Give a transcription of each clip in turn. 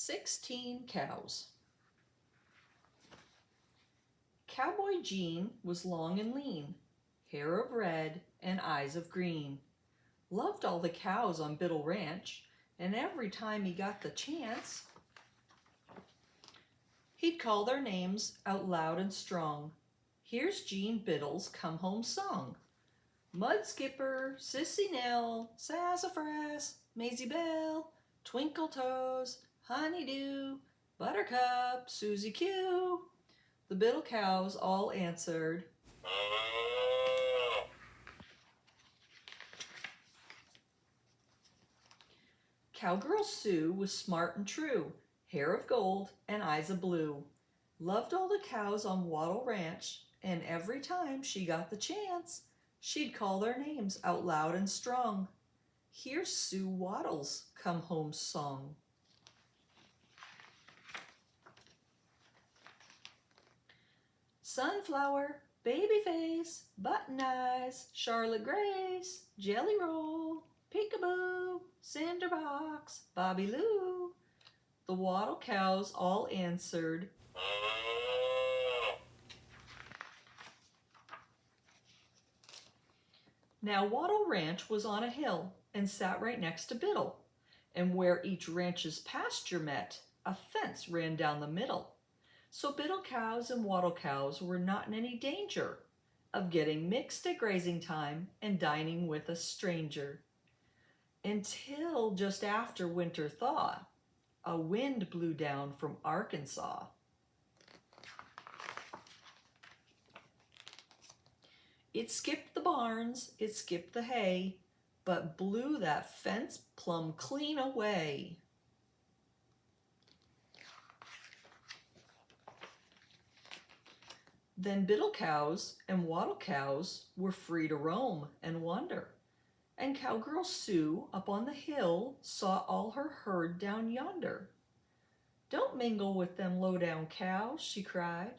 16 cows. Cowboy Gene was long and lean, hair of red and eyes of green. Loved all the cows on Biddle Ranch, and every time he got the chance, he'd call their names out loud and strong. Here's Gene Biddle's come home song. Mud Skipper, Sissy Nell, Sassafras, Maisie Bell, Twinkle Toes, Honeydew, Buttercup, Susie Q. The Biddle cows all answered, Cowgirl Sue was smart and true, hair of gold and eyes of blue. Loved all the cows on Wattle Ranch, and every time she got the chance, she'd call their names out loud and strong. Here's Sue Wattle's come home song. Sunflower, Babyface, Button Eyes, Charlotte Grace, Jelly Roll, Peekaboo, Cinderbox, Bobby Lou. The Wattle cows all answered, Now Wattle Ranch was on a hill and sat right next to Biddle, and where each ranch's pasture met, a fence ran down the middle. So Biddle cows and Wattle cows were not in any danger of getting mixed at grazing time and dining with a stranger. Until just after winter thaw, a wind blew down from Arkansas. It skipped the barns, it skipped the hay, but blew that fence plumb clean away. Then Biddle cows and Wattle cows were free to roam and wander, and Cowgirl Sue up on the hill saw all her herd down yonder. Don't mingle with them low-down cows, she cried.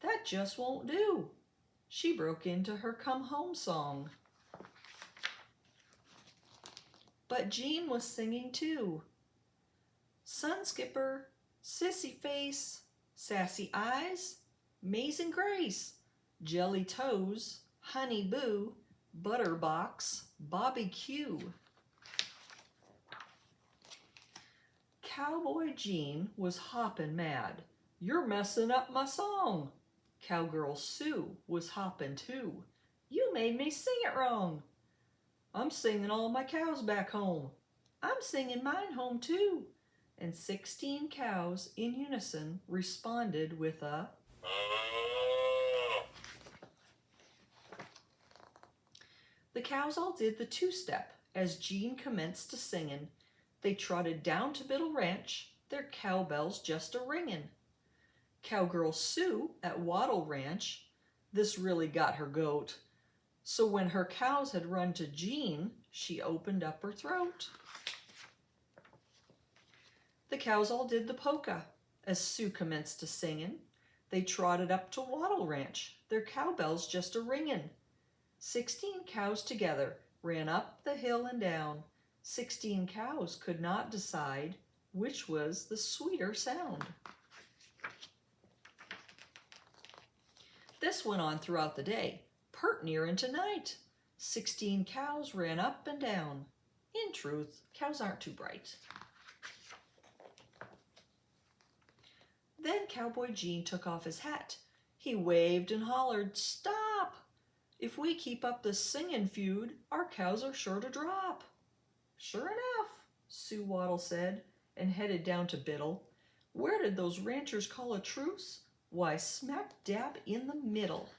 That just won't do. She broke into her come home song. But Gene was singing too. Sun Skipper, Sissy Face, Sassy Eyes, Amazing Grace, Jelly Toes, Honey Boo, Butterbox, Bobby Q. Cowboy Gene was hoppin' mad. You're messin' up my song. Cowgirl Sue was hoppin' too. You made me sing it wrong. I'm singing all my cows back home. I'm singing mine home too. And 16 cows in unison responded with a The cows all did the two-step as Gene commenced to singin'. They trotted down to Biddle Ranch, their cowbells just a-ringin'. Cowgirl Sue at Wattle Ranch, this really got her goat. So when her cows had run to Gene, she opened up her throat. The cows all did the polka as Sue commenced to singin'. They trotted up to Wattle Ranch, their cowbells just a-ringin'. 16 cows together ran up the hill and down. 16 cows could not decide which was the sweeter sound. This went on throughout the day, pert near into night. 16 cows ran up and down. In truth, cows aren't too bright. Then Cowboy Gene took off his hat. He waved and hollered, Stop! If we keep up this singing feud, our cows are sure to drop. Sure enough, Sue Wattle said, and headed down to Biddle. Where did those ranchers call a truce? Why, smack dab in the middle.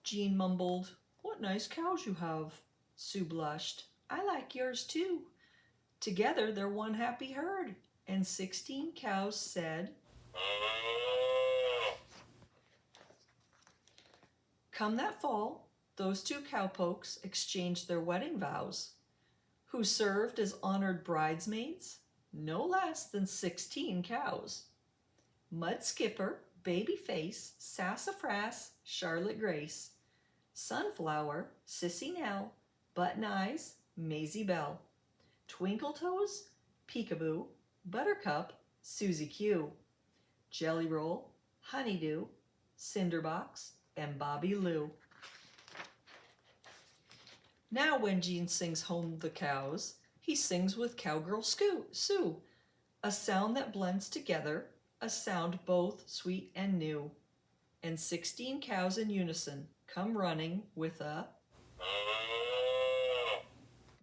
Gene mumbled, What nice cows you have. Sue blushed, I like yours too. Together they're one happy herd, and 16 cows said, Come that fall, those two cowpokes exchanged their wedding vows. Who served as honored bridesmaids? No less than 16 cows. Mud Skipper, Babyface, Sassafras, Charlotte Grace, Sunflower, Sissy Nell, Button Eyes, Maisie Bell, Twinkle Toes, Peekaboo, Buttercup, Susie Q, Jelly Roll, Honeydew, Cinderbox, and Bobby Lou. Now when Gene sings Home the Cows, he sings with Cowgirl Sue, a sound that blends together, a sound both sweet and new. And 16 cows in unison come running with a